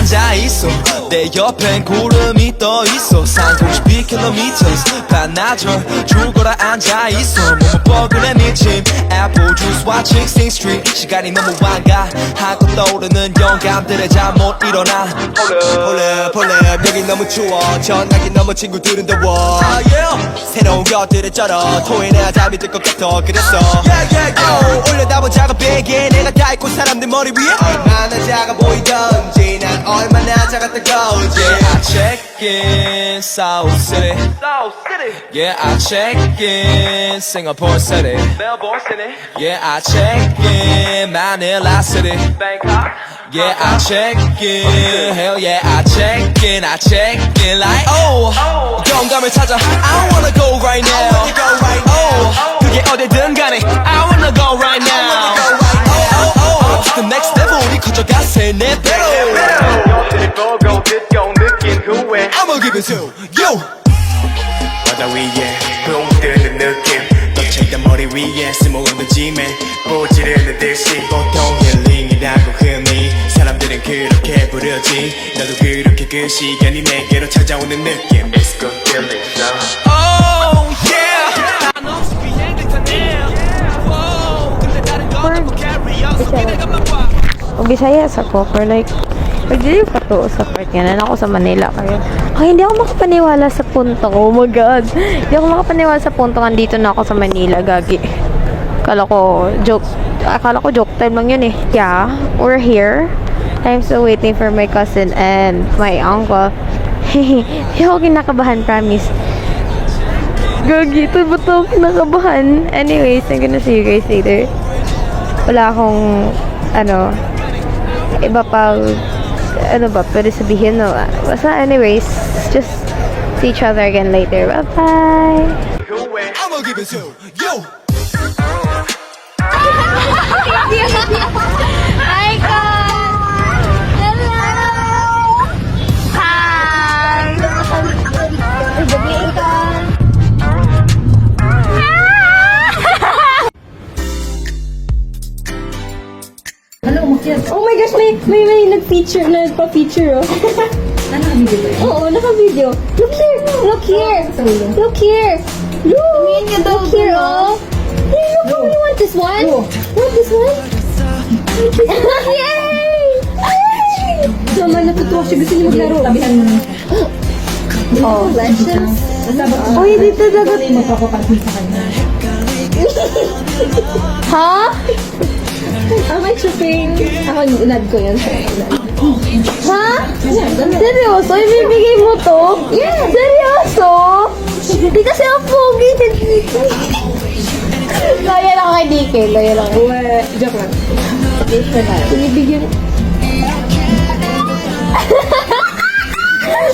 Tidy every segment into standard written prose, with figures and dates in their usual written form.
앉아있어 내 옆엔 구름이 떠있어 390km 반나절 죽어라 앉아있어 몸은 뻐근해 미친 Apple juice와 16th Street 시간이 너무 완가하고 떠오르는 영감들의 잠 못 일어나 홀랩 여기 너무 추워 전화기 너무 친구들은 더워 새로운 것들을 쩔어 토해내야 잠이 들 것 같아 그랬어 올려다보자고 베개 내가 다 있고 사람들 머리 위에 얼마나 작아 보이던지 난 얼마나 작았던 거지 I check in South City Yeah I check in Singapore City Yeah I check in Manila City Yeah I check in Hell yeah I check in like oh 영감을 찾아 I wanna go right now Oh 그게 어디든 간에 I wanna go right now Oh to the next level 우리 커져가 세 내 배로 보고 듣고 느낀 후에 I'ma give it to you 바다 위에 붕 뜨는 느낌 덮쳐있던 머리 위에 스모어는 짐에 보지르는 듯이 보통 힐링이라고 흔히 사람들은 그렇게 부르지 너도 그렇게 그 시간이 내게로 찾아오는 느낌 It's good feeling so Oh yeah 한없이 비행 듯하네 근데 다른 건 너무 carry on so 기대감만 봐 Bisayas ako, pero like, pag-dili pa to sa part nga, na ako sa Manila kayo. Ay, hindi ako makapaniwala sa puntong, oh my god. Hindi ako makapaniwala sa puntong, andito na ako sa Manila, gagi. Akala ko joke time lang yun eh. Yeah, we're here. I'm still waiting for my cousin and my uncle. Hindi ako kinakabahan, promise. Gagi, ito ba ito kinakabahan? Anyways, I'm gonna see you guys later. Wala akong, iba pa, pwede sabihin, no? Basta, anyways, just see each other again later. Bye-bye! I'ma give it to you Hi, Hello! Hi! Oh my gosh, may nagpa-feature, oh. Naka-video ba? Oo, naka-video. Look here! Look here! Look here! Look here, oh! Hey, look, you want this one? Want this one? Yay! Yay! Naman, natutuwa siya. Gusto niyo maglaro. Tabihan mo na. Oh, Legends? Uy, dito dagat. Magpapapansin sa kanya. Ha? Am I tripping? Ako, unad ko yun. Ha? Seryoso? Ibibigay mo to? Yeah. Seryoso? Hindi kasi ang pogi. Loyal ako kay DK. Loyal ako. Joke lang. Binibigyan.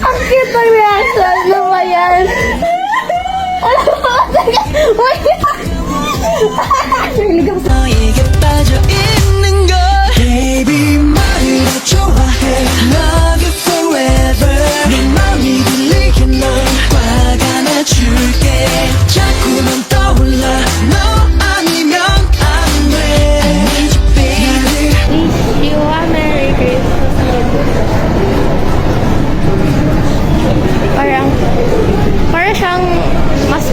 Ang cute ng reaction. Ano ba yan? Ano ba? Wait. 너에게 빠져있는 걸 Baby 말을 더 좋아해 Love you forever 내 맘이 들리게 널 화가 나줄게 자꾸만 떠올라 너 아니면 안돼 I need you baby Wish you a Merry Christmas. Parang siyang mas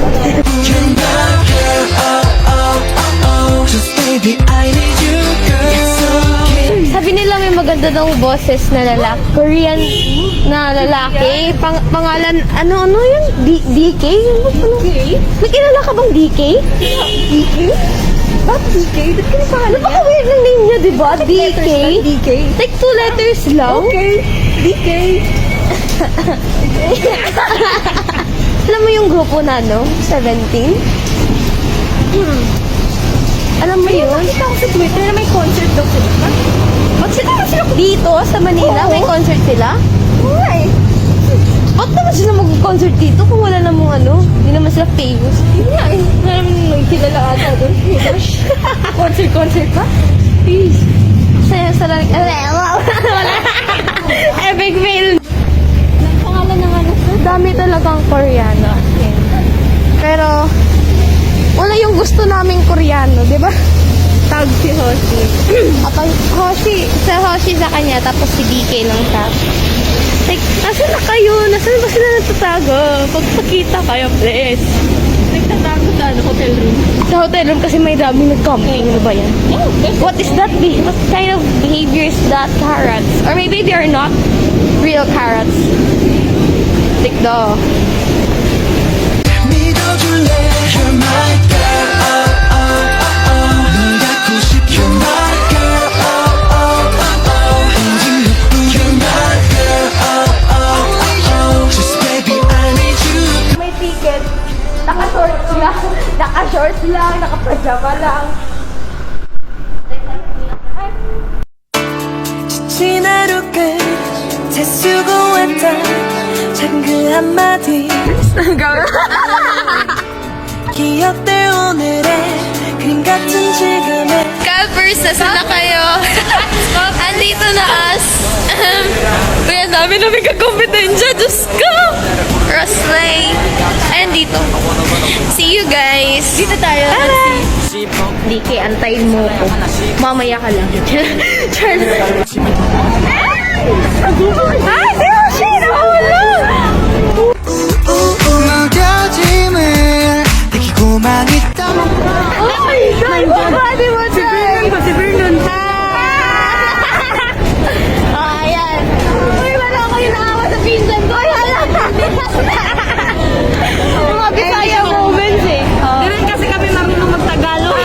You're my girl, oh, oh, oh, oh Just baby, I need you, girl It's okay sabi nila may maganda daw boses na lalaki. Korean na lalaki. Pangalan, ano yun? DK? May kilala ka bang DK? DK? Bakit DK? Ba't ka na pangalan? Napaka-weird ng name niya, diba? DK? DK. Like 2 letters lang? Okay. DK. Alam mo yung grupo na, no? 17? Alam mo yun? Nakita ko sa Twitter na may concert daw sila. Ba't sila Dito, sa Manila, Oo. may concert sila? Why? Ba't naman sila mag-concert dito kung wala namang hindi naman sila famous? Yun nga eh. May kilala ata doon. Concert pa? Please. Sa wala. Epic fail. Pangalan ng Dami talagang Koreano. Pero, wala yung gusto naming Koreano, di ba? tag si Hoshi. Kapag Hoshi sa kanya, tapos si DK lang siya. Like, nasan na kayo? Nasaan ba sila natatago? Pagpakita kayo, please. Nagtatago sa hotel room. Sa hotel room kasi may daming nag-camping. Ano ba yan? What is that? What kind of behavior is that? Carrots? Or maybe they are not real carrots. Like the... 믿어줄래 You're my girl oh, oh, oh, oh. 널 갖고 싶어 You're my girl oh, oh, oh, oh. 오직 너뿐 You're my girl oh, oh, oh, oh. Just baby I need you May ticket. Naka-shorts lang. Naka-shorts lang. Naka-pajama lang. 지친 하루 끝 재수고했던 작은 그 한마디 기억될 오늘의 그림 같은 지금의 Calvers, nasa na kayo? Andito na us. Uy, ang dami namin kakompetensya. Diyos ko! Roslay. Ayan dito. See you guys. Dito tayo. DK, antayin mo ko. Mamaya ka lang. Charles. Ay, si Hoshi! Nawala! 무뎌짐을 느끼고만 있던 Ay, body mo tayo! Si Vernon. Ayan. Uy, wala ko yung naawa sa pinsan ko. Ay, hala. Mga Bisaya moments eh. Di rin kasi kami marunong magtagalog.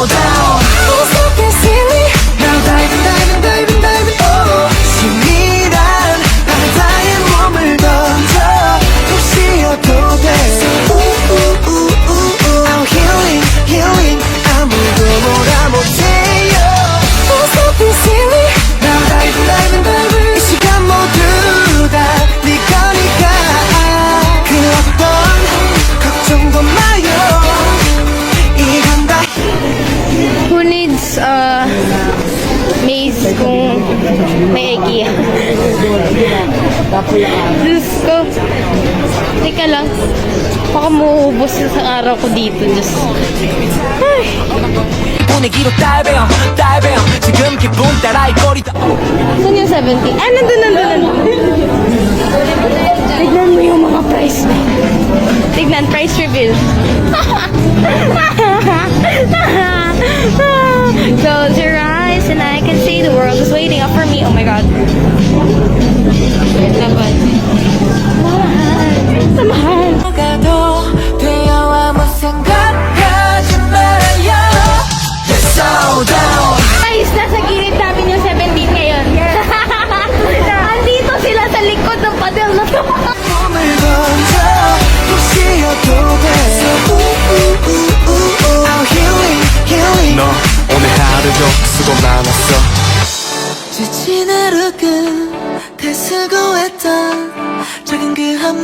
무섭게 silly Now diving diving diving diving oh 신이란 바다에 몸을 던져 꼭 쉬어도 돼 So ooh ooh ooh ooh ooh I'm healing healing 아무도 뭐라 못해요 무섭게 silly Now diving diving diving 이 시간 모두 다네 거니까 그 어떤 걱정도 마요 이건 다 Who needs maze kung may IKEA? Diyos ko. Teka lang. Baka mauubos sa araw ko dito. Diyos. Ay. 분위기로 딸배요 딸배요 지금 기분 따라 이 거리다 Saan yung 70? Ah, nandun. Tignan mo yung mga price na. Tignan, price reveal. Close your eyes and I can see the world is waiting up for me. Oh my God. Wait lang ba? Samahan. 가도 되어와 못 생각하지 말아요 Let's slow down Guys, nasa gilid namin yung 17 ngayon. Andito sila sa likod ng padel na to. 몸을 던져 꼭 쉬어도 돼 So ooh ooh ooh ooh ooh I'm healing healing 너 오늘 하루도 수고 많았어 지친 하루 끝다 수고했던 작은 그 한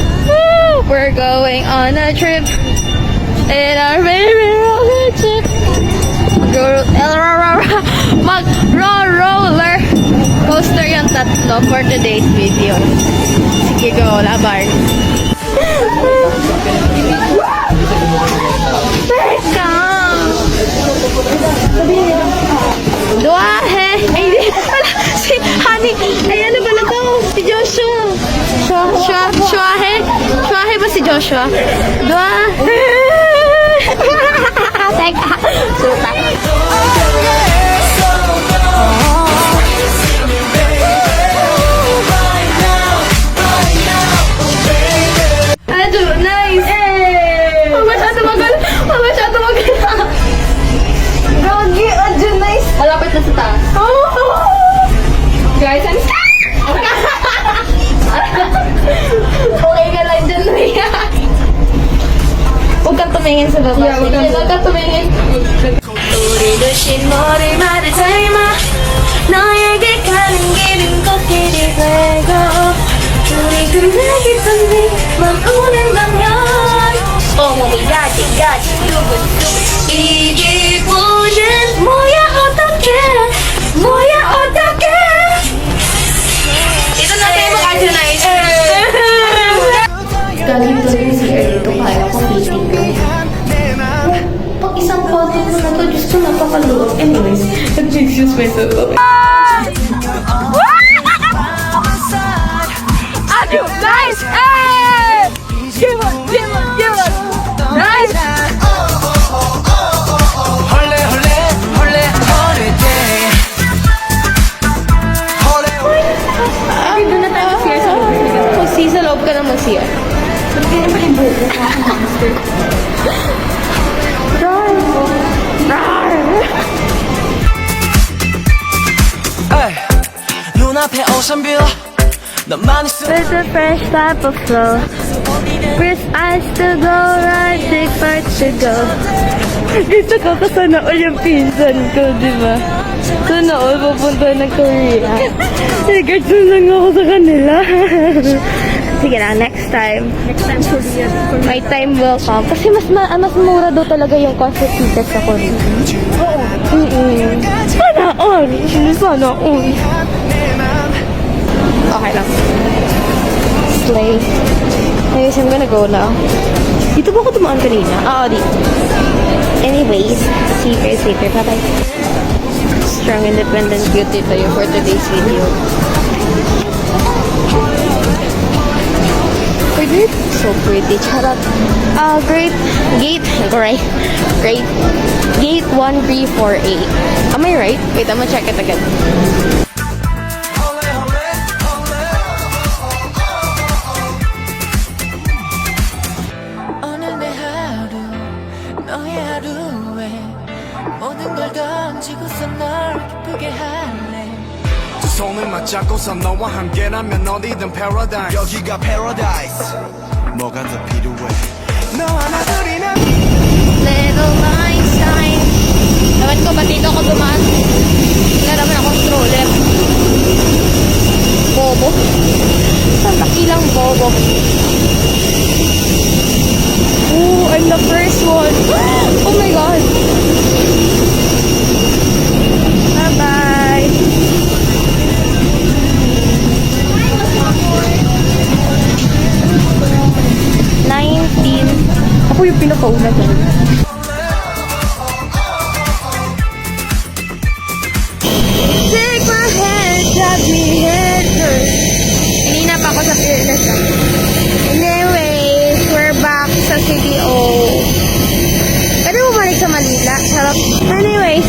We're going on a trip in our very roller trip. Mag-roller coaster yung tatlo for today's video. Sige, go, laban. Teka! Duahe! Ay, hindi pala. Si Honey. Ay, ano ba na to? Si Joshua. Shuahe? Shuahe ba si Joshua? Duahe! Teka. Suta. Ado, nice! Masyado magal. Gagi, ado, nice. Malapit na sa taas. Guys, I'm okay ka lang dyan, Ria. Huwag kang tumingin sa baba. Yeah, huwag kang tumingin. 우리도 신머리말을 닮아 너에게 가는 길은 꽃길이 되고 우리 둘의 기쁨이 맘오는 방향 어머니 야지야지 두근두근 이 기분은 뭐야 어떡해 ito na tayo mag-adjunize galing tuloy siya dito kaya ko feeling ko pag isang konti ko na to Diyos ko nakakaloob. Anyways, nag-excuse myself. Nice! Hey! Give us! Nice! Doon na tayo mag-CR sa loob. Kung sa loob ka na mag-CR. Ba't ganyan pa yung buko ka? 눈앞에 오션뷰 너만 있으면 With a fresh type of flow. Chris, I still go right, big part to go. Gusto ko kasana all yung pinsan ko, di ba? Sana all pupunta ng Korea. Regards na lang ako sa kanila. Sige na, next time. Next time Korea. My time will come. Kasi mas mura daw talaga yung concert tickets sa Korea. Sana all. Sana all. Okay lang. Slay. Anyways, I'm gonna go now. Dito ba ako tumaan kanina? Oo, di. Anyways, see you guys later. Bye-bye. Strong, independent beauty tayo for today's video. Pretty? So pretty. Charot. Great gate. Right. Great. Gate 1348. Am I right? Wait, I'm gonna check it again. 오늘 내 하루 너의 하루에 모든 걸 던지고서 널 기쁘게 할래 두 손을 맞잡고서 너와 함께라면 어디든 paradise 여기가 paradise 뭐가 더 필요해 너와 나 둘이는 Little Einstein. Dapat ko ba dito ako dumaan? Wala naman akong stroller. Bobo. Isang takilang bobo. Oh, I'm the first one. Oh my God. Bye-bye. Ako yung pinakauna dyan. Take my hand, grab me head first. Kanina pa ako sa Fearless. Anyways, we're back sa CDO. Pwede bumalik sa Manila. Sarap. Anyways,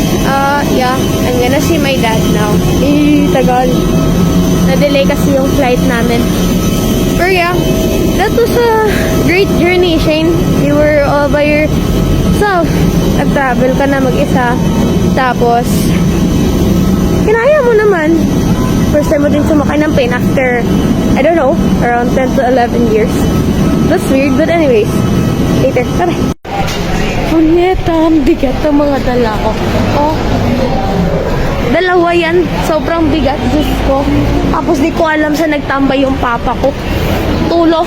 yeah, I'm gonna see my dad now. Tagal. Na-delay kasi yung flight namin. But yeah, that was a great journey, Shane. You were all by yourself. Nag-travel ka na mag-isa. Tapos, kinaya mo naman. First time mo din sumakay ng plane after, I don't know, around 10 to 11 years. That's weird, but anyways. Later. Bye-bye. Punyeta, ang bigat ng mga dala ko. Oh. Dalawa yan. Sobrang bigat. Diyos ko. Tapos di ko alam sa nagtambay yung papa ko. Tulo.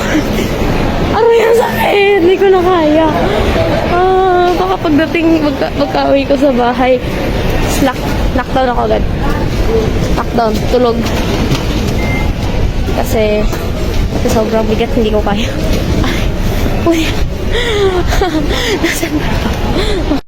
Ano yan sa akin? Hindi ko na kaya. Baka pagdating magka-uwi ko sa bahay, lockdown ako agad. Lockdown. Tulog. Kasi sobrang bigat. Hindi ko kaya. Ay. Uy. Nasaan ba?